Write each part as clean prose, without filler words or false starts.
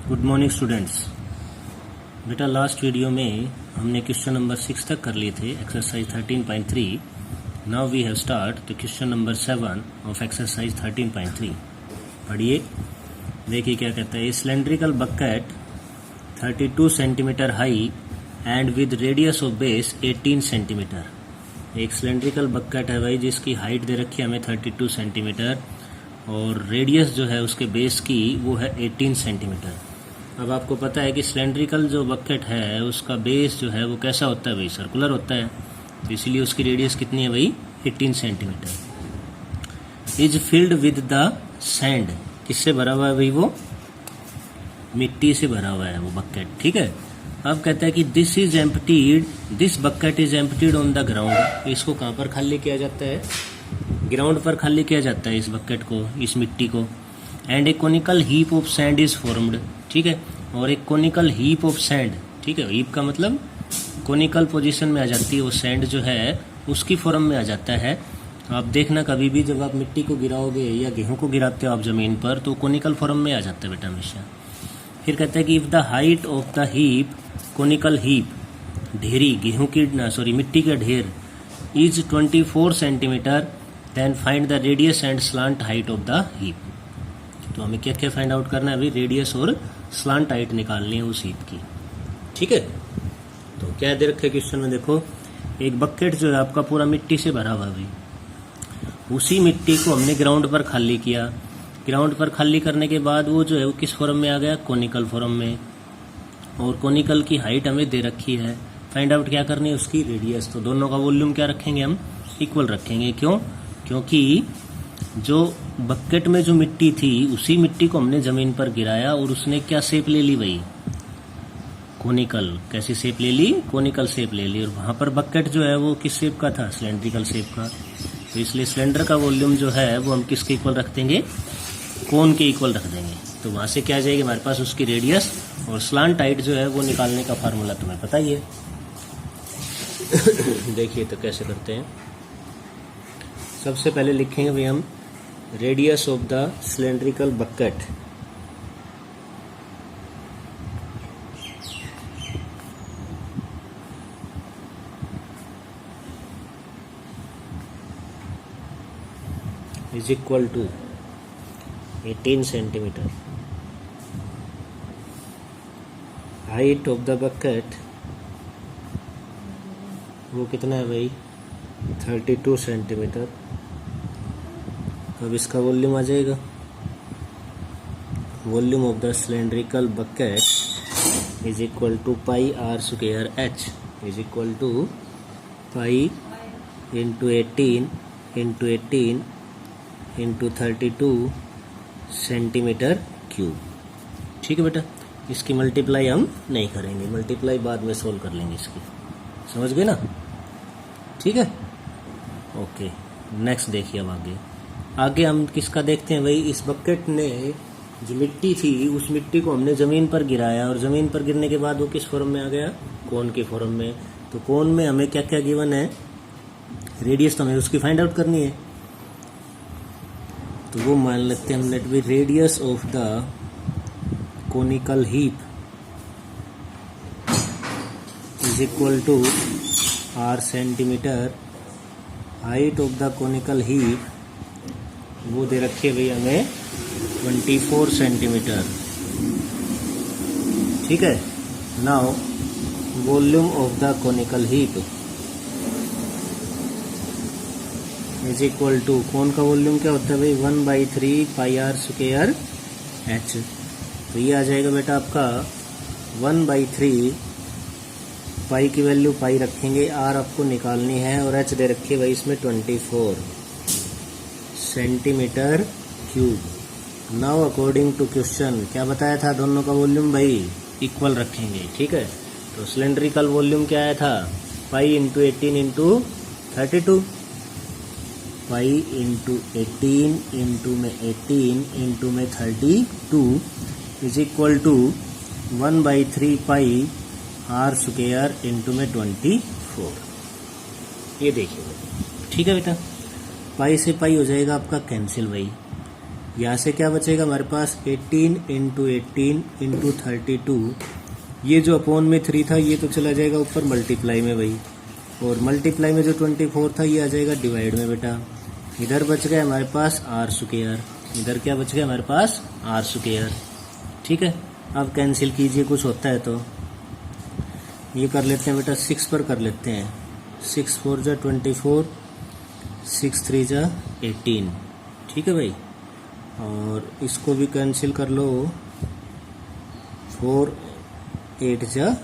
Good morning students. बेटा last video में हमने क्वेश्चन नंबर 6 तक कर लिए थे, exercise 13.3। Now we have start the question number 7 of exercise 13.3। पढ़िए, देखिए क्या कहता है। Cylindrical bucket 32 centimetre high and with radius of base 18 centimetre. एक सिलेंड्रिकल बकेट है भाई, जिसकी हाइट दे रखी है हमें 32 सेंटीमीटर और रेडियस जो है उसके बेस की वो है 18 सेंटीमीटर। अब आपको पता है कि सिलेंड्रिकल जो बकेट है उसका बेस जो है वो कैसा होता है भाई, सर्कुलर होता है, तो इसीलिए उसकी रेडियस कितनी है भाई, 18 centimetre. Is filled with the sand, किससे भरा हुआ है भाई, वो मिट्टी से भरा हुआ है वो बकेट, ठीक है। अब कहता है कि this is emptied, this bucket is emptied on the ground. इसको कहाँ पर खाली किया जाता है, ग्राउंड पर खाली किया जाता है इस बकेट को, इस मिट्टी को। And A conical heap of sand is formed, ठीक है। और एक कोनिकल हीप ऑफ सैंड, ठीक है, हीप का मतलब कोनिकल पोजीशन में आ जाती है वो सैंड जो है, उसकी फॉर्म में आ जाता है। आप देखना कभी भी जब आप मिट्टी को गिराओगे या गेहूं को गिराते हो आप जमीन पर, तो कोनिकल फॉर्म में आ जाता है बेटा हमेशा। फिर कहते हैं कि if the height of the heap, conical heap ढेरी, गेहूं की मिट्टी का ढेर, is 24 centimetre, then find the radius and slant height of the heap. तो हमें क्या क्या फाइंड आउट करना है अभी, रेडियस और स्लांट हाइट निकालनी है उस हीप की, ठीक है। तो क्या दे रखे क्वेश्चन में, देखो एक बकेट जो है आपका पूरा मिट्टी से भरा हुआ है, उसी मिट्टी को हमने ग्राउंड पर खाली किया। ग्राउंड पर खाली करने के बाद वो जो है वो किस फॉर्म में आ गया, कोनिकल फॉर्म में। और कोनिकल की हाइट हमें दे रखी है, फाइंड आउट क्या करनी है, उसकी रेडियस। तो दोनों का वॉल्यूम क्या रखेंगे हम, इक्वल रखेंगे। क्यों, क्योंकि जो बकेट में जो मिट्टी थी उसी मिट्टी को हमने जमीन पर गिराया और उसने क्या शेप ले ली भाई, कोनिकल। कैसी शेप ले ली, कोनिकल शेप ले ली। और वहां पर बकेट जो है वो किस शेप का था, सिलेंड्रिकल शेप का। तो इसलिए सिलेंडर का वॉल्यूम जो है वो हम किसके इक्वल रख देंगे, कोन के इक्वल रख देंगे। तो वहां से क्या आ जाएगी हमारे पास, उसकी रेडियस। और स्लांट हाइट जो है वो निकालने का फार्मूला तुम्हें पता ही है। देखिए तो कैसे करते हैं। सबसे पहले लिखेंगे भाई हम radius of the cylindrical bucket, is equal to 18 centimetre. Height of the bucket वो कितना है भाई, 32 सेंटीमीटर। अब इसका वॉल्यूम आ जाएगा, volume of the cylindrical bucket is equal to pi r square h, is equal to pi into 18 into 18 into 32 centimetre cube, ठीक है बेटा। इसकी मल्टीप्लाई हम नहीं करेंगे, मल्टीप्लाई बाद में सोल्व कर लेंगे इसकी, समझ गए ना, ठीक है। ओके, नेक्स्ट देखिए। अब आगे हम किसका देखते हैं भाई। इस बकेट ने जो मिट्टी थी उस मिट्टी को हमने जमीन पर गिराया और जमीन पर गिरने के बाद वो किस फॉर्म में आ गया, कोन के फॉर्म में। तो कोन में हमें क्या क्या गिवन है, रेडियस तो हमें उसकी फाइंड आउट करनी है। तो वो मान लेते हैं हम, let be radius of the conical heap is equal to r centimetre. Height of the conical heap वो दे रखी है भैया हमें 24 सेंटीमीटर, ठीक है। Now volume of the conical heap is equal to, cone का वॉल्यूम क्या होता है भाई, 1/3 पाई आर स्क्वायर एच। तो ये आ जाएगा बेटा आपका 1/3 पाई की वैल्यू पाई रखेंगे, आर आपको निकालनी है और एच दे रखी है भाई इसमें 24 centimetre cube. Now according to question क्या बताया था, दोनों का वॉल्यूम भाई इक्वल रखेंगे, ठीक है। तो सिलेंड्रिकल वॉल्यूम क्या आया था, pi into 18 into 32, pi into 18 into में 18 इंटू में 32 is equal to 1/3 pi r square into में 24। ये देखिए, ठीक है बेटा। पाई से पाई हो जाएगा आपका कैंसिल भाई, यहाँ से क्या बचेगा हमारे पास 18 इंटू 18 इंटू 32। ये जो अपॉन में 3 था ये तो चला जाएगा ऊपर मल्टीप्लाई में भाई, और मल्टीप्लाई में जो 24 था ये आ जाएगा डिवाइड में बेटा। इधर बच गया हमारे पास आर स्क्वायर, इधर क्या बच गया हमारे पास आर स्क्वायर। ठीक है, अब कैंसिल कीजिए, कुछ होता है तो ये कर लेते हैं बेटा 6 पर कर लेते हैं। 6 4 जा 24, 6 3 जा 18। ठीक है भाई, और इसको भी कैंसिल कर लो, 4 8 जा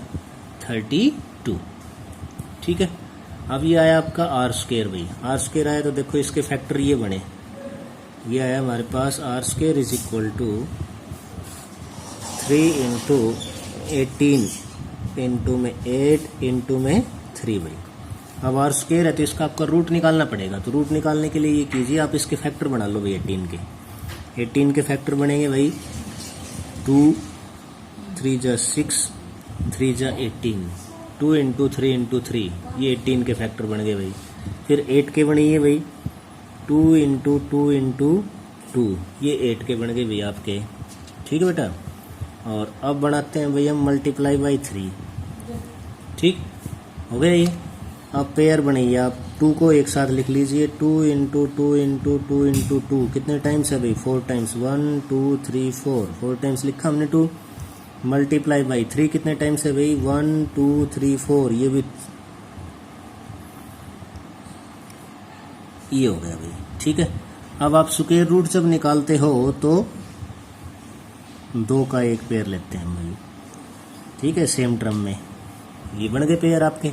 32। ठीक है, अब ये आया आपका आर स्क्वायर भाई। आर स्क्वायर आया तो देखो इसके फैक्टर ये बने, ये आया हमारे पास r square is equal to 3 into 18 into में 8 इंटू में 3 भाई। अब आर स्क्वायर है तो इसका आपका रूट निकालना पड़ेगा, तो रूट निकालने के लिए ये कीजिए आप इसके फैक्टर बना लो भाई। 18 के फैक्टर बनेंगे भाई 2 3 जा 6 3 जा 18, 2 इंटू 3 इंटू 3, ये 18 के फैक्टर बन गए भाई। फिर 8 के बनेंगे भाई 2 इंटू 2 इंटू 2, ये 8 के बन गए भाई आपके। ठीक है बेटा, और अब बनाते हैं भाई हम मल्टीप्लाई बाई 3। ठीक हो गया ये। अब पेयर बनाइए आप, 2 को एक साथ लिख लीजिए, 2 इंटू 2 इंटू 2 इंटू 2 कितने टाइम्स है भाई 4 टाइम्स, 1 2 3 4 टाइम्स लिखा हमने 2। मल्टीप्लाई बाई 3 कितने टाइम्स है भाई 1 2 3 4, ये भी ये हो गया भाई। ठीक है, अब आप स्क्वायर रूट जब निकालते हो तो 2 का एक पेयर लेते हैं भाई। ठीक है, सेम टर्म में ये बन गए पेयर आपके।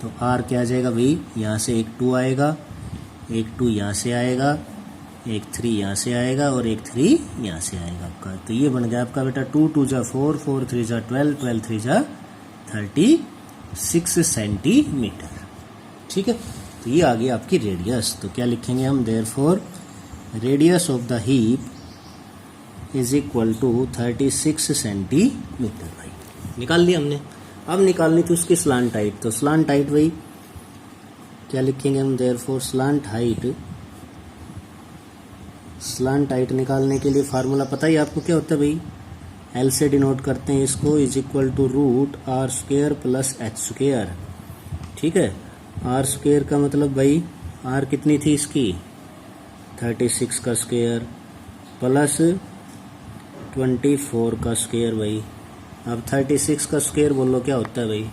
तो आर क्या आ जाएगा भाई, यहाँ से एक 2 आएगा, एक 2 यहाँ से आएगा, एक 3 यहाँ से आएगा और एक 3 यहाँ से आएगा आपका। तो ये बन गया आपका बेटा 2 2 जा 4 4 3 जा 12 12 3 जा 36 सेंटीमीटर। ठीक है, तो ये आ गई आपकी रेडियस। तो क्या लिखेंगे हम, therefore radius of the heap is equal to 36 centimetre भाई। निकाल लिया हमने। अब निकालनी थी उसकी स्लांट हाइट, तो स्लांट हाइट भाई क्या लिखेंगे हम, देयरफॉर स्लांट हाइट निकालने के लिए फार्मूला पता ही आपको क्या होता है भाई, एल से डिनोट करते हैं इसको, is equal to root r square plus h square. ठीक है, आर स्क्वायर का मतलब भाई आर कितनी थी इसकी 36 का स्क्वायर प्लस 24 का स्क्वायर भाई। अब 36 का स्क्वायर बोलो क्या होता है भाई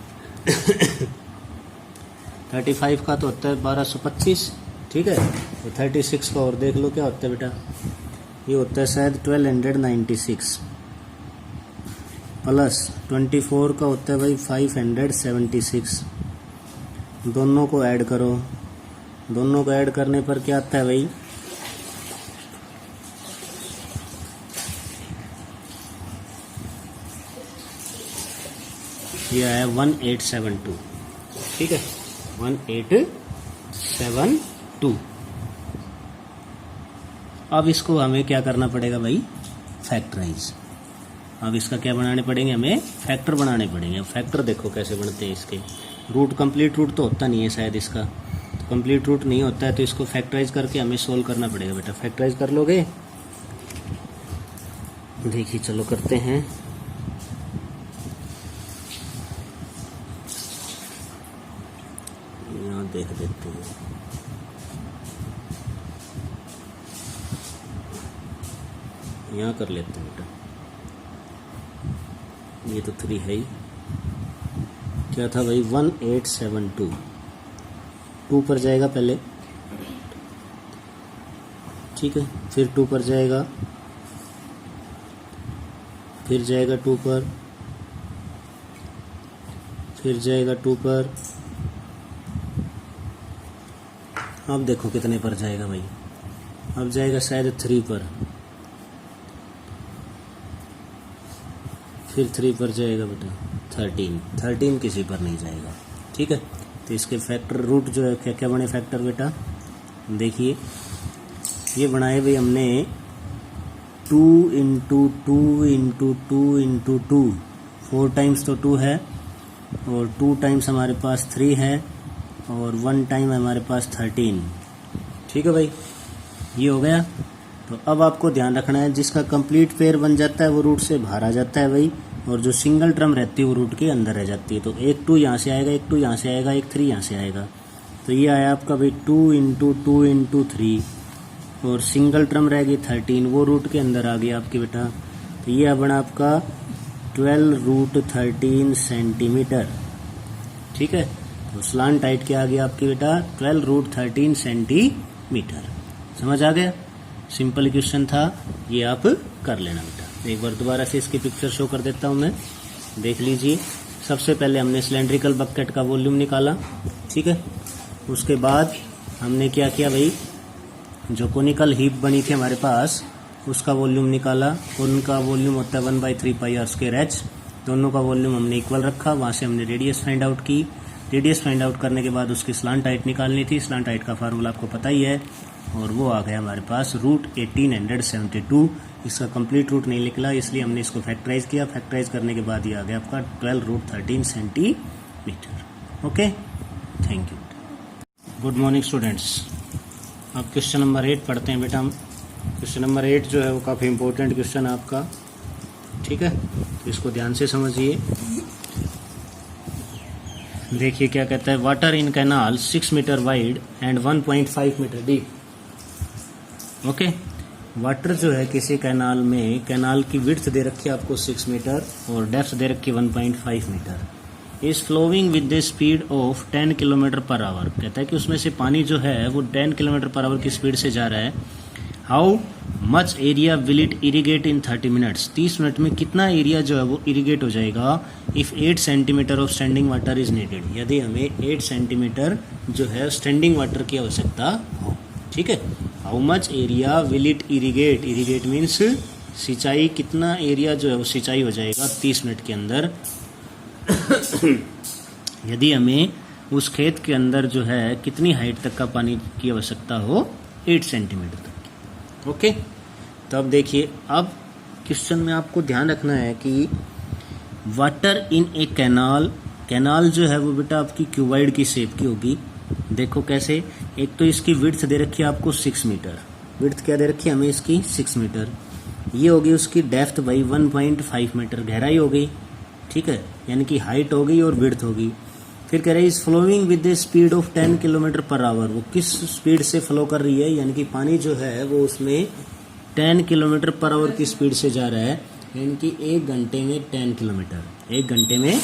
35 का तो होता है 1225। ठीक है, तो 36 का और देख लो क्या होता है बेटा, ये होता है शायद 1296 प्लस 24 का होता है भाई 576। दोनों को ऐड करो, दोनों को ऐड करने पर क्या आता है भाई, ये आया 1872। ठीक है, 1872। अब इसको हमें क्या करना पड़ेगा भाई, फैक्टराइज। अब इसका क्या बनाने पड़ेंगे, हमें फैक्टर बनाने पड़ेंगे। अब फैक्टर देखो कैसे बनते हैं इसके। रूट कंप्लीट रूट तो होता नहीं है शायद इसका, तो कंप्लीट रूट नहीं होता है तो इसको फैक्टराइज करके हमें सोल्व करना पड़ेगा बेटा। फैक्टराइज कर लोगे, देखिए चलो करते हैं। यहाँ देख देते हैं, यहाँ कर लेते हैं बेटा। ये तो 3 है ही, क्या था भाई 1872। 2 पर जाएगा पहले, ठीक है, फिर 2 पर जाएगा, फिर जाएगा 2 पर, फिर जाएगा 2 पर। अब देखो कितने पर जाएगा भाई, अब जाएगा शायद 3 पर, फिर 3 पर जाएगा बेटा 13 किसी पर नहीं जाएगा। ठीक है, तो इसके फैक्टर रूट जो है क्या क्या बने फैक्टर बेटा, देखिए ये बनाए भाई हमने 2 इंटू 2 इंटू 2 इंटू 2, 4 टाइम्स तो 2 है और 2 टाइम्स हमारे पास 3 है और 1 टाइम हमारे पास 13। ठीक है भाई, ये हो गया। तो अब आपको ध्यान रखना है, जिसका कंप्लीट पेयर बन जाता है वो रूट से बाहर आ जाता है भाई, और जो सिंगल टर्म रहती है वो रूट के अंदर रह जाती है। तो एक 2 यहाँ से आएगा, एक 2 यहाँ से आएगा, एक 3 यहाँ से आएगा। तो ये आया आपका भाई 2 × 2 × 3, और सिंगल टर्म रह गई 13, वो रूट के अंदर आ गया आपके बेटा। तो ये बना आपका 12√13 सेंटीमीटर। ठीक है, तो स्लांट हाइट क्या आ गया आपकी बेटा? 12√13 सेंटीमीटर। समझ आ गया? सिंपल क्वेश्चन था, ये आप कर लेना बेटा। एक बार दोबारा से इसकी पिक्चर शो कर देता हूँ मैं, देख लीजिए। सबसे पहले हमने सिलेंड्रिकल बकेट का वॉल्यूम निकाला, ठीक है। उसके बाद हमने क्या किया भाई, जो कोनिकल हीप बनी थी हमारे पास उसका वॉल्यूम निकाला। उनका वॉल्यूम होता है 1/3πr²h। दोनों का वॉल्यूम हमने इक्वल रखा। वहाँ से हमने रेडियस फाइंड आउट की। रेडियस फाइंड आउट करने के बाद उसकी स्लांट हाइट निकालनी थी। स्लांट हाइट का फार्मूला आपको पता ही है, और वो आ गया हमारे पास √1872। इसका कंप्लीट रूट नहीं निकला, इसलिए हमने इसको फैक्टराइज किया। फैक्टराइज करने के बाद ये आ गया आपका 12√13 centimetre. Okay, thank you. Good morning students. अब क्वेश्चन नंबर 8 पढ़ते हैं बेटा हम। क्वेश्चन नंबर 8 जो है वो काफ़ी इंपॉर्टेंट क्वेश्चन है आपका, ठीक है। तो इसको ध्यान से समझिए। देखिए क्या कहता है, water in canal 6 metre wide and 1.5 metre deep. Okay, water जो है किसी कैनाल में, कैनाल की विड्थ दे रखी है आपको 6 मीटर और डेप्थ दे रखी है 1.5 metre. Is flowing with the speed of 10 kilometre per hour. कहता है कि उसमें से पानी जो है वो 10 किलोमीटर पर आवर की स्पीड से जा रहा है। How much area will it irrigate in 30 minutes. 30 minute में कितना एरिया जो है वो इरीगेट हो जाएगा। If 8 centimetre of standing water is needed. यदि हमें 8 सेंटीमीटर जो है स्टैंडिंग वाटर की आवश्यकता हो, ठीक है। How much area will it irrigate. Irrigate means सिंचाई, कितना एरिया जो है वो सिंचाई हो जाएगा 30 मिनट के अंदर। यदि हमें उस खेत के अंदर जो है कितनी हाइट तक का पानी की आवश्यकता हो, 8 सेंटीमीटर तक की। ओके, तो अब देखिए, अब क्वेश्चन में आपको ध्यान रखना है कि water in A canal. Canal जो है वो बेटा आपकी क्यूबाइड की शेप की होगी। देखो कैसे, एक तो इसकी विड्थ दे रखी है आपको 6 मीटर। विड्थ क्या दे रखी है हमें इसकी? 6 मीटर। ये होगी उसकी डेप्थ भाई 1.5 मीटर, गहराई हो गई, ठीक है। यानी कि हाइट हो गई और विड्थ होगी। फिर कह रहे हैं is flowing with the speed of 10 kilometre per hour. वो किस स्पीड से फ्लो कर रही है, यानी कि पानी जो है वो उसमें 10 किलोमीटर पर आवर की स्पीड से जा रहा है। यानी कि 1 घंटे में 10 किलोमीटर, 1 घंटे में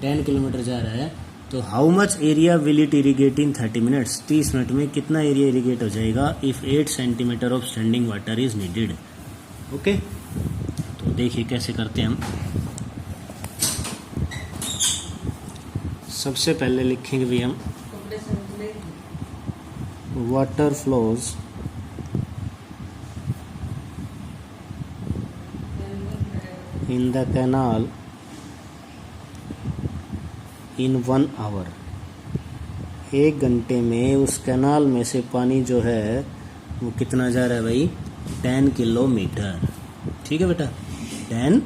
10 किलोमीटर जा रहा है। तो how much area will it irrigate in 30 minutes. 30 minute में कितना एरिया इरीगेट हो जाएगा if 8 centimetre of standing water is needed. Okay, तो देखिए कैसे करते हैं हम। सबसे पहले लिखेंगे भी हम water flows in the canal in 1 hour. 1 घंटे में उस कैनाल में से पानी जो है वो कितना जा रहा है भाई? 10 किलोमीटर। ठीक है बेटा, 10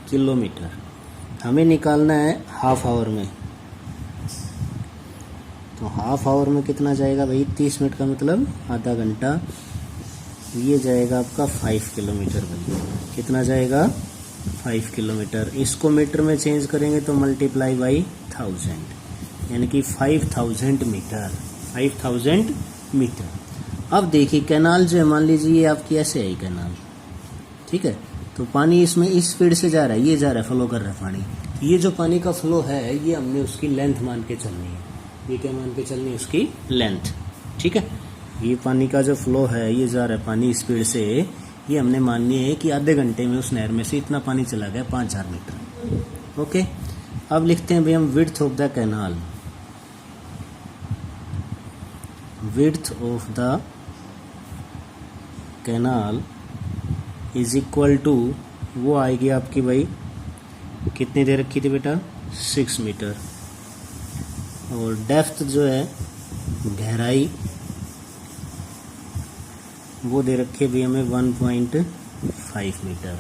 किलोमीटर। हमें निकालना है हाफ आवर में। तो हाफ आवर में कितना जाएगा भाई? 30 मिनट का मतलब आधा घंटा। ये जाएगा आपका 5 किलोमीटर भाई। कितना जाएगा? 5 किलोमीटर। इसको मीटर में चेंज करेंगे तो मल्टीप्लाई बाई 1000, यानी कि 5000 मीटर। 5000 मीटर। अब देखिए कैनाल जो है, मान लीजिए ये आपकी ऐसे है कैनाल, ठीक है। तो पानी इसमें इस स्पीड से जा रहा है, ये जा रहा है, फ्लो कर रहा है पानी। ये जो पानी का फ्लो है ये हमने उसकी लेंथ मान के चलनी है। ये क्या मान के चलनी है? उसकी लेंथ, ठीक है। ये पानी का जो फ्लो है, ये जा रहा है पानी स्पीड से, ये हमने माननी है कि आधे घंटे में उस नहर में से इतना पानी चला गया 5000 मीटर। ओके, अब लिखते हैं भाई हम width of the canal. Width of the canal is equal to, वो आएगी आपकी भाई, कितनी दे रखी थी बेटा? 6 मीटर। और डेप्थ जो है, गहराई, वो दे रखी है भी हमें 1.5 मीटर।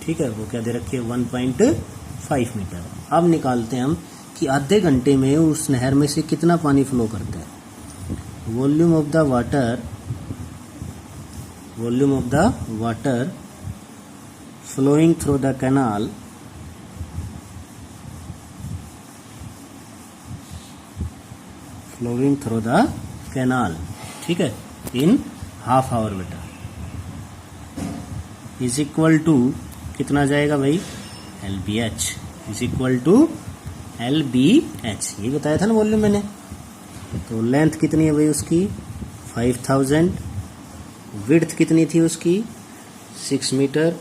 ठीक है, वो क्या दे रखी है? 1.5 मीटर। अब निकालते हैं हम कि आधे घंटे में उस नहर में से कितना पानी फ्लो करता है। Volume of the water volume of the water flowing through the canal ठीक है, इन हाफ आवर बेटा, इज इक्वल टू कितना जाएगा भाई, LBH is equal to LBH, ये बताया था ना वॉल्यूम मैंने। तो लेंथ कितनी है भाई उसकी 5000, विड्थ कितनी थी उसकी 6 मीटर,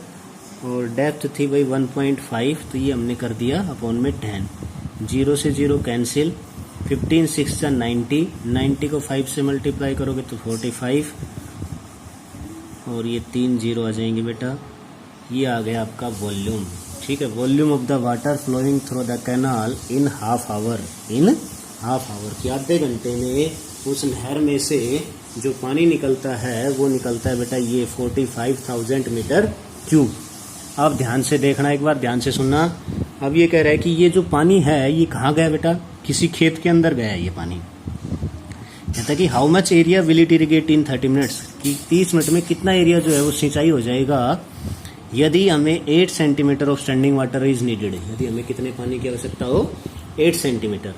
और डेप्थ थी भाई 1.5, तो ये हमने कर दिया अपॉन में 10, 0 से 0 कैंसिल, 15 6 90, 90 को 5 से मल्टीप्लाई करोगे तो 45, और ये 3 0 आ जाएंगे बेटा, ये आ गया आपका वॉल्यूम। ठीक है, volume of the water flowing through the canal in half hour, कि आधे घंटे में उस नहर में से जो पानी निकलता है वो निकलता है बेटा ये 45,000 मीटर क्यूब। आप ध्यान से देखना, एक बार ध्यान से सुनना। अब ये कह रहा है कि ये जो पानी है ये कहाँ गया बेटा, किसी खेत के अंदर गया है ये पानी। कहता है कि how much area will it irrigate in 30 minutes, कि 30 मिनट में कितना एरिया जो है वो सिंचाई हो जाएगा यदि हमें 8 centimetre of standing water is needed, यदि हमें कितने पानी की आवश्यकता हो 8 सेंटीमीटर।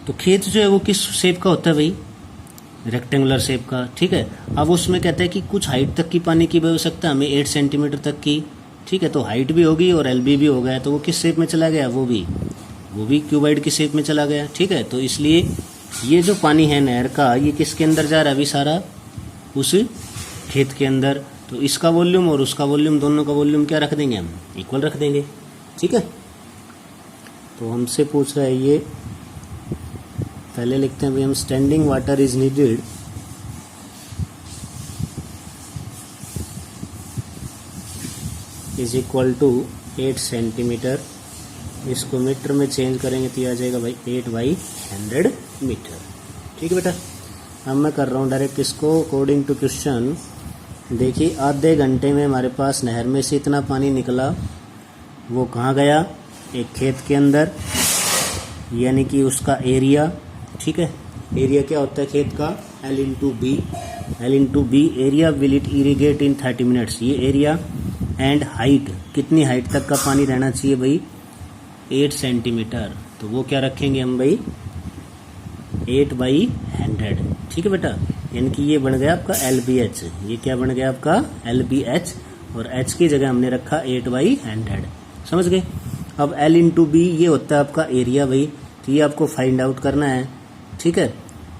तो खेत जो है वो किस शेप का होता है भाई, रेक्टेंगुलर शेप का। ठीक है, अब उसमें कहता है कि कुछ हाइट तक की पानी की आवश्यकता हमें 8 सेंटीमीटर तक की। ठीक है, तो हाइट भी होगी और LB भी हो गया, तो वो किस शेप में चला गया, वो भी क्यूबाइड की शेप में चला गया। ठीक है, तो इसलिए ये जो पानी है नहर का ये किसके अंदर जा रहा है अभी, सारा उस खेत के अंदर। तो इसका वॉल्यूम और उसका वॉल्यूम, दोनों का वॉल्यूम क्या रख देंगे हम, इक्वल रख देंगे। ठीक है, तो हमसे पूछ रहा है ये, पहले लिखते हैं भाई हम, standing water is needed is equal to 8 centimetre, इसको मीटर में चेंज करेंगे तो आ जाएगा भाई 8/100 मीटर। ठीक है बेटा, अब मैं कर रहा हूँ डायरेक्ट इसको अकॉर्डिंग टू क्वेश्चन। देखिए आधे घंटे में हमारे पास नहर में से इतना पानी निकला, वो कहाँ गया, एक खेत के अंदर, यानी कि उसका एरिया। ठीक है, एरिया क्या होता है खेत का, L into b, area will it irrigate in 30 minutes, ये एरिया, एंड हाइट, कितनी हाइट तक का पानी रहना चाहिए भाई 8 सेंटीमीटर, तो वो क्या रखेंगे हम भाई 8/100। ठीक है बेटा, यानी कि ये बन गया आपका LBH, ये क्या बन गया आपका LBH, और H की जगह हमने रखा 8/100। समझ गए। अब L इंटू बी ये होता है आपका एरिया भाई, तो ये आपको फाइंड आउट करना है। ठीक है,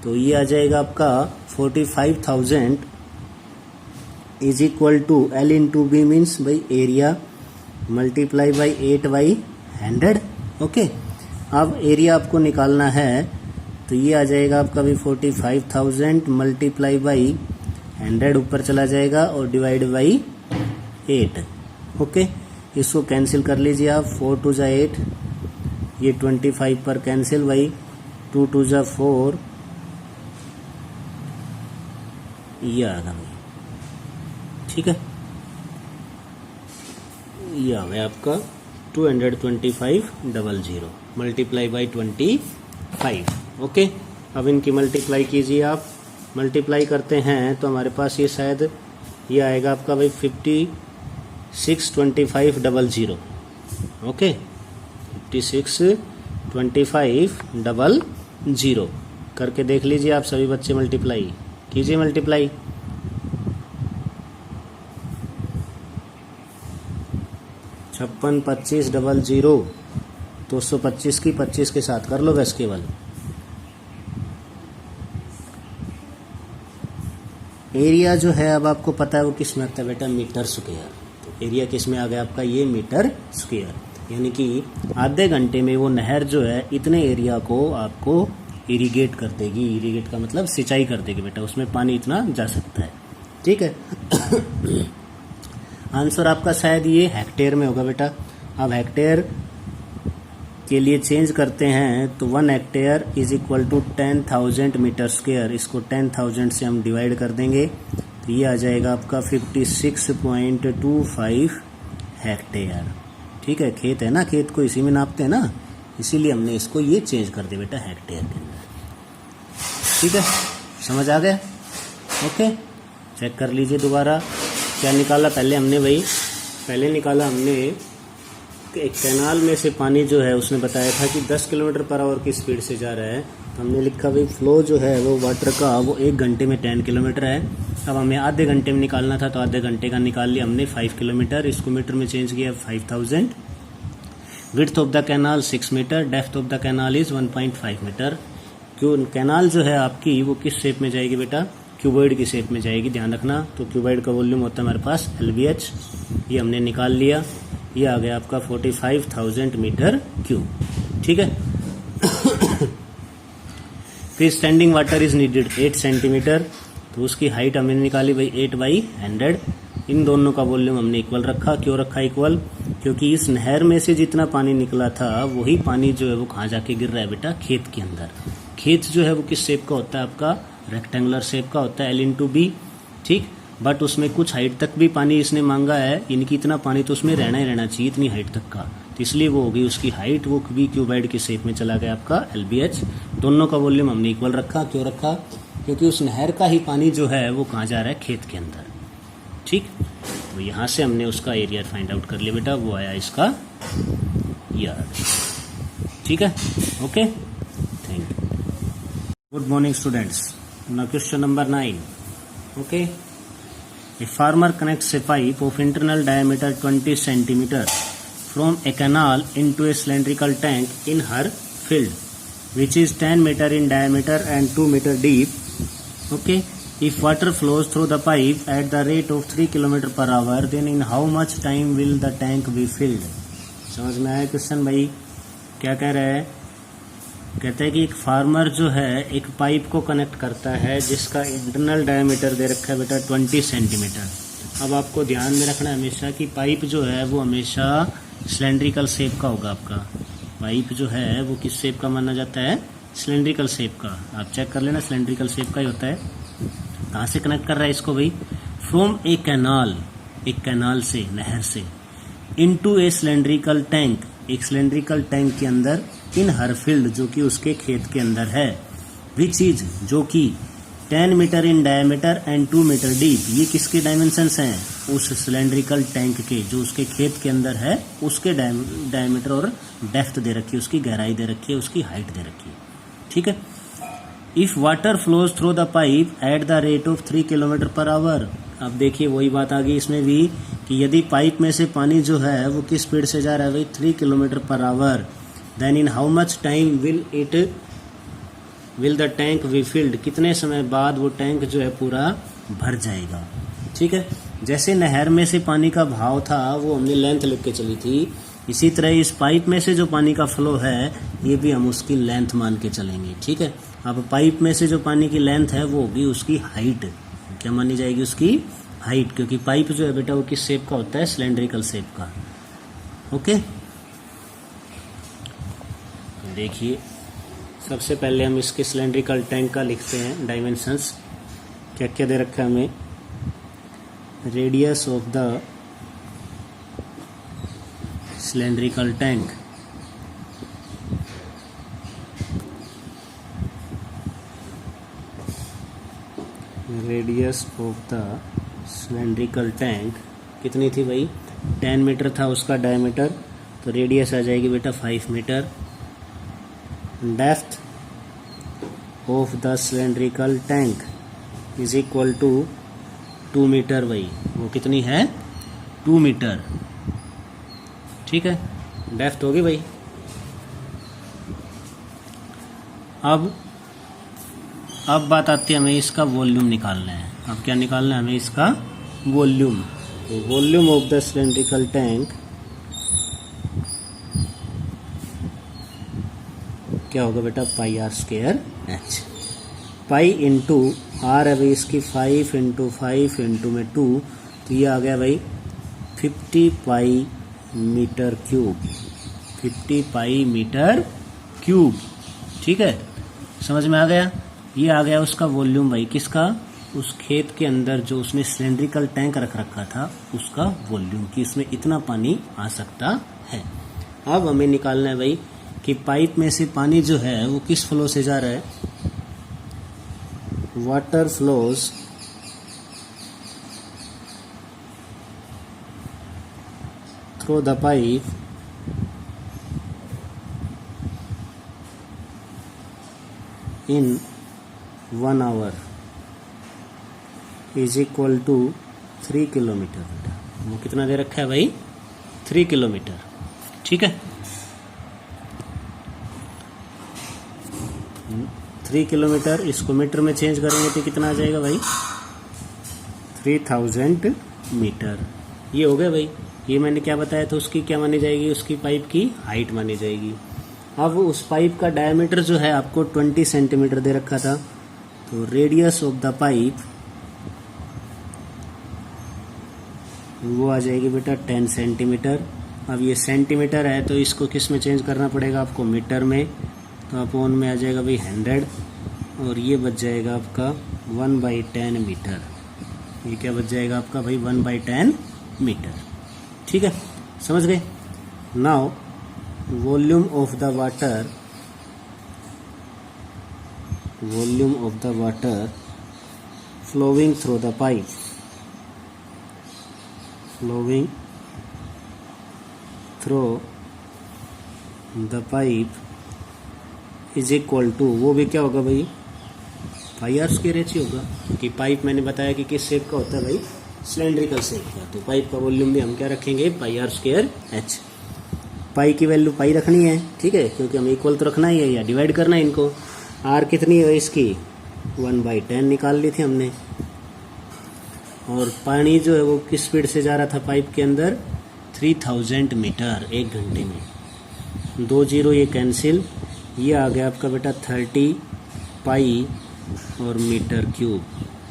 तो ये आ जाएगा आपका 45,000 is equal to L into b means भाई एरिया मल्टीप्लाई बाई 8/100। ओके, अब एरिया आपको निकालना है, तो ये आ जाएगा आपका भी 45,000 मल्टीप्लाई बाई 100 ऊपर चला जाएगा और डिवाइड बाई 8। ओके, इसको कैंसिल कर लीजिए आप, 4 2 जा 8, ये 25 पर कैंसिल भाई, 2 2 जा 4, ये आ गया भाई। ठीक है, ये आ गया आपका 225,000 मल्टीप्लाई बाई 25। ओके, अब इनकी मल्टीप्लाई कीजिए आप, मल्टीप्लाई करते हैं तो हमारे पास ये शायद ये आएगा आपका भाई 5625,000। ओके, 5625,000 करके देख लीजिए आप सभी बच्चे, मल्टीप्लाई कीजिए, मल्टीप्लाई। छप्पन 25,000, 225 की 25 के साथ कर लो बस केवल। एरिया जो है अब आपको पता है वो किस में आता है बेटा, मीटर स्क्वायर। तो एरिया किस में आ गया आपका, ये मीटर स्क्वायर, यानी कि आधे घंटे में वो नहर जो है इतने एरिया को आपको इरिगेट कर देगी। इरिगेट का मतलब सिंचाई कर देगी बेटा, उसमें पानी इतना जा सकता है। ठीक है, आंसर आपका शायद ये हेक्टेयर में होगा बेटा। अब हेक्टेयर के लिए चेंज करते हैं तो 1 hectare is equal to 10,000 metre square, इसको 10,000 से हम डिवाइड कर देंगे तो ये आ जाएगा आपका 56.25 हेक्टेयर। ठीक है, खेत है ना, खेत को इसी में नापते हैं ना, इसीलिए हमने इसको ये चेंज कर दिया बेटा हेक्टेयर के अंदर। ठीक है, समझ आ गया। ओके, चेक कर लीजिए दोबारा क्या निकाला। पहले निकाला हमने एक कैनाल में से पानी जो है उसने बताया था कि 10 किलोमीटर पर आवर की स्पीड से जा रहा है, तो हमने लिखा भाई फ्लो जो है वो वाटर का वो 1 घंटे में 10 किलोमीटर है। अब हमें आधे घंटे में निकालना था तो आधे घंटे का निकाल लिया हमने 5 किलोमीटर, इसको मीटर में चेंज किया 5000। Width of the canal 6 metre, depth of the canal is 1.5 metre. क्यों कैनाल जो है आपकी वो किस शेप में जाएगी बेटा, क्यूबॉइड की शेप में जाएगी, ध्यान रखना। तो क्यूबॉइड का वॉल्यूम होता है हमारे पास LBH, ये हमने निकाल लिया, ये आ गया आपका 45,000 मीटर क्यूब, ठीक है। फिर standing water is needed 8 centimetre, तो उसकी हाइट हमने निकाली भाई 8/100। इन दोनों का वॉल्यूम हमने इक्वल रखा। क्यों रखा इक्वल, क्योंकि इस नहर में से जितना पानी निकला था वही पानी जो है वो कहाँ जाके गिर रहा है बेटा, खेत के अंदर। खेत जो है वो किस शेप का होता है आपका, रेक्टेंगुलर शेप का होता है, L/B, ठीक। बट उसमें कुछ हाइट तक भी पानी इसने मांगा है, इनकी इतना पानी तो उसमें रहना ही रहना चाहिए इतनी हाइट तक का, तो इसलिए वो होगी उसकी हाइट, वो भी क्यूबॉइड की शेप में चला गया आपका LBH। दोनों का वॉल्यूम हमने इक्वल रखा। क्यों रखा, क्योंकि उस नहर का ही पानी जो है वो कहाँ जा रहा है, खेत के अंदर, ठीक। तो यहाँ से हमने उसका एरिया फाइंड आउट कर लिया बेटा, वो आया इसका यार्ड, ठीक है। Okay, thank you. Good morning students. Now question number 9। Okay, a farmer connects a pipe of internal diameter 20 centimeter from a canal into a cylindrical tank in her field, which is 10 meter in diameter and 2 meter deep. Okay, if water flows through the pipe at the rate of 3 km per hour, then in how much time will the tank be filled? समझ में आया question भाई, क्या कह रहा है, कहते हैं कि एक फार्मर जो है एक पाइप को कनेक्ट करता है जिसका इंटरनल डायमीटर दे रखा है बेटा 20 सेंटीमीटर। अब आपको ध्यान में रखना है हमेशा कि पाइप जो है वो हमेशा सिलेंड्रिकल शेप का होगा। आपका पाइप जो है वो किस शेप का माना जाता है, सिलेंड्रिकल शेप का। आप चेक कर लेना, सिलेंड्रिकल शेप का ही होता है। कहाँ से कनेक्ट कर रहा है इसको भाई, फ्रॉम ए कैनाल, एक कैनाल से, नहर से, इनटू ए सिलेंड्रिकल टैंक, एक सिलेंड्रिकल टैंक के अंदर, इन हर फील्ड जो कि उसके खेत के अंदर है, विच इज जो कि 10 metre in diameter and 2 metre deep, ये किसके डायमेंशंस हैं, उस सिलेंड्रिकल टैंक के जो उसके खेत के अंदर है, उसके डायमीटर और डेप्थ दे रखी है, उसकी गहराई दे रखी है, उसकी हाइट दे रखी है, ठीक है। If water flows through the pipe at the rate of 3 kilometre per our, अब देखिए वही बात आ गई इसमें भी कि यदि पाइप में से पानी जो है वो किस स्पीड से जा रहा है भाई, 3 kilometre per hour, then in how much time will the tank be filled, कितने समय बाद वो टैंक जो है पूरा भर जाएगा, ठीक है। जैसे नहर में से पानी का भाव था वो हमने लेंथ लिख के चली थी, इसी तरह इस पाइप में से जो पानी का फ्लो है ये भी हम उसकी लेंथ मान के चलेंगे, ठीक है। अब पाइप में से जो पानी की लेंथ है वो होगी उसकी हाइट, क्या मानी जाएगी, उसकी हाइट, क्योंकि पाइप जो है बेटा वो किस शेप का होता है, सिलेंड्रिकल शेप का। ओके, देखिए सबसे पहले हम इसके सिलेंड्रिकल टैंक का लिखते हैं डायमेंशंस। क्या क्या दे रखा है हमें, radius of the cylindrical tank, radius of the cylindrical tank कितनी थी भाई, 10 मीटर था उसका डायमीटर, तो रेडियस आ जाएगी बेटा 5 metre. Depth of the cylindrical tank is equal to 2 metre भाई, वो कितनी है, 2 मीटर, ठीक है। डेप्थ होगी भाई। अब बात आती है हमें इसका वॉल्यूम निकालना है। अब क्या निकालना है हमें, इसका वॉल्यूम। तो volume of the cylindrical tank क्या होगा बेटा, pi r square h, pi into r है भाई इसकी 5 इंटू 5 इंटू में 2, तो ये आ गया भाई 50 pi metre cube, 50 pi metre cube, ठीक है। समझ में आ गया, ये आ गया उसका वॉल्यूम भाई, किसका, उस खेत के अंदर जो उसने सिलेंड्रिकल टैंक रख रखा था उसका वॉल्यूम, कि इसमें इतना पानी आ सकता है। अब हमें निकालना है भाई कि पाइप में से पानी जो है वो किस फ्लो से जा रहा है, water flows through the pipe in 1 hour is equal to 3 kilometre. बेटा वो कितना दे रखा है भाई? 3 किलोमीटर। ठीक है, 3 किलोमीटर, इसको मीटर में चेंज करेंगे तो कितना आ जाएगा भाई? 3000 मीटर। ये हो गया भाई। ये मैंने क्या बताया था, उसकी क्या मानी जाएगी? उसकी पाइप की हाइट मानी जाएगी। अब उस पाइप का डायमीटर जो है आपको 20 सेंटीमीटर दे रखा था, तो रेडियस ऑफ द पाइप वो आ जाएगी बेटा 10 सेंटीमीटर। अब ये सेंटीमीटर है तो इसको किस में चेंज करना पड़ेगा आपको? मीटर में। तो अपॉन में आ जाएगा भाई 100, और ये बच जाएगा आपका 1/10 मीटर। ये क्या बच जाएगा आपका भाई? 1/10 मीटर। ठीक है, समझ गए? Now volume of the water, volume of the water flowing through the pipe, flowing through the pipe is equal to, वो भी क्या होगा भाई? पाई आर स्क्वायर एच ही होगा, क्योंकि पाइप मैंने बताया कि किस शेप का होता है भाई? सिलेंड्रिकल शेप का। तो पाइप का वॉल्यूम भी हम क्या रखेंगे? पाई आर स्क्वायर एच। पाई की वैल्यू पाई रखनी है, ठीक है, क्योंकि हमें इक्वल तो रखना ही है या डिवाइड करना है इनको। आर कितनी है इसकी? 1/10 निकाल ली थी हमने। और पानी जो है वो किस स्पीड से जा रहा था पाइप के अंदर? 3000 मीटर 1 घंटे में। 2 0 ये कैंसिल, ये आ गया आपका बेटा 30 पाई और metre cube,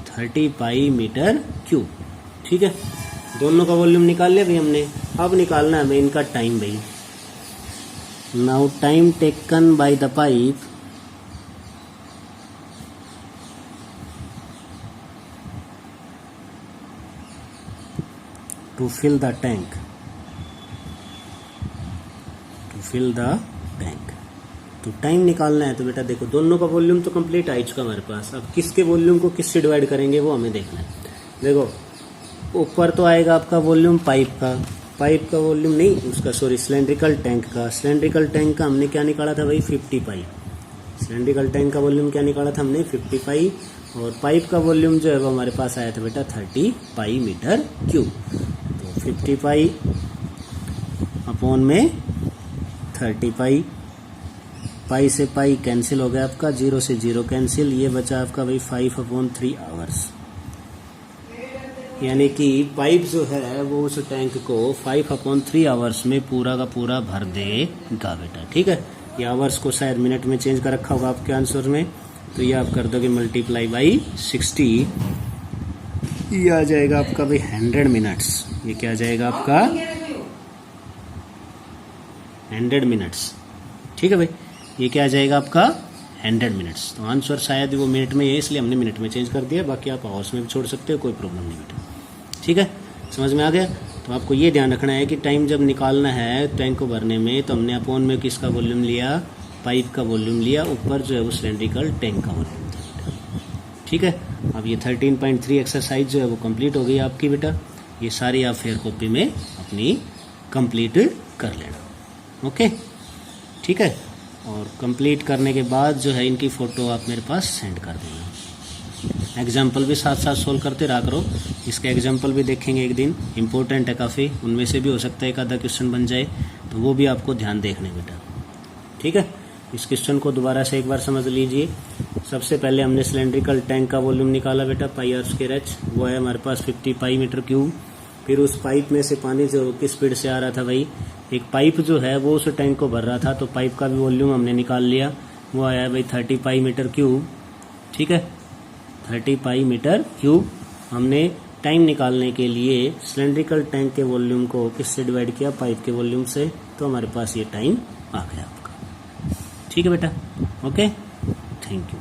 30 pi metre cube. ठीक है, दोनों का वॉल्यूम निकाल लिया भाई हमने। अब निकालना है हमें इनका टाइम भाई। Now time taken by the pipe to fill the tank, to fill the tank। तो टाइम निकालना है तो बेटा देखो, दोनों का वॉल्यूम तो कंप्लीट आ चुका हमारे पास। अब किसके वॉल्यूम को किससे डिवाइड करेंगे वो हमें देखना है। देखो ऊपर तो आएगा आपका वॉल्यूम पाइप का वॉल्यूम नहीं, उसका सॉरी सिलेंड्रिकल टैंक का। सिलेंड्रिकल टैंक का हमने क्या निकाला था भाई? 50 पाई। सिलेंड्रिकल टैंक का वॉल्यूम क्या निकाला था हमने? 50 पाई। और पाइप का वॉल्यूम जो है वो हमारे पास आया था बेटा 30 pi metre cube. 50 pi upon में 30 पाई, पाई से पाई कैंसिल हो गया आपका, 0 से 0 कैंसिल, ये बचा आपका भाई 5/3 आवर्स। यानी कि पाइप जो है वो उस टैंक को 5/3 आवर्स में पूरा का पूरा भर देगा बेटा। ठीक है, ये आवर्स को शायद मिनट में चेंज कर रखा होगा आपके आंसर में, तो ये आप कर दोगे मल्टीप्लाई बाई 60, ये आ जाएगा आपका भाई 100 मिनट्स। ये क्या आ जाएगा आपका? 100 मिनट्स। ठीक है भाई, ये क्या आ जाएगा आपका? 100 मिनट्स। तो आंसर शायद वो मिनट में है, इसलिए हमने मिनट में चेंज कर दिया। बाकी आप आवर्स में भी छोड़ सकते हो, कोई प्रॉब्लम नहीं बेटा। ठीक है, समझ में आ गया? तो आपको ये ध्यान रखना है कि टाइम जब निकालना है टैंक को भरने में, तो हमने अपॉन में किसका वॉल्यूम लिया? पाइप का वॉल्यूम लिया, ऊपर जो है वो सिलेंड्रिकल टैंक का वॉल्यूम था। ठीक है, अब ये 13.3 एक्सरसाइज जो है वो कंप्लीट हो गई आपकी बेटा। ये सारी आप फेयर कॉपी में अपनी कंप्लीट कर लेना। ओके, ठीक है, और कंप्लीट करने के बाद जो है इनकी फ़ोटो आप मेरे पास सेंड कर देना। एग्जाम्पल भी साथ साथ सोल्व करते रहा करो। इसका एग्जाम्पल भी देखेंगे एक दिन, इम्पोर्टेंट है काफ़ी, उनमें से भी हो सकता है एक आधा क्वेश्चन बन जाए, तो वो भी आपको ध्यान देखने बेटा। ठीक है, इस क्वेश्चन को दोबारा से एक बार समझ लीजिए। सबसे पहले हमने सिलेंड्रिकल टैंक का वॉल्यूम निकाला बेटा, पाई आर स्क्वायर एच, वो है हमारे पास 50 पाई मीटर क्यूब। फिर उस पाइप में से पानी जो किस स्पीड से आ रहा था भाई? एक पाइप जो है वो उस टैंक को भर रहा था, तो पाइप का भी वॉल्यूम हमने निकाल लिया, वो आया है भाई 30 पाई मीटर क्यूब। ठीक है, 30 पाई मीटर क्यूब। हमने टाइम निकालने के लिए सिलेंड्रिकल टैंक के वॉल्यूम को किससे डिवाइड किया? पाइप के वॉल्यूम से, तो हमारे पास ये टाइम आ गया आपका। ठीक है बेटा, ओके, थैंक यू।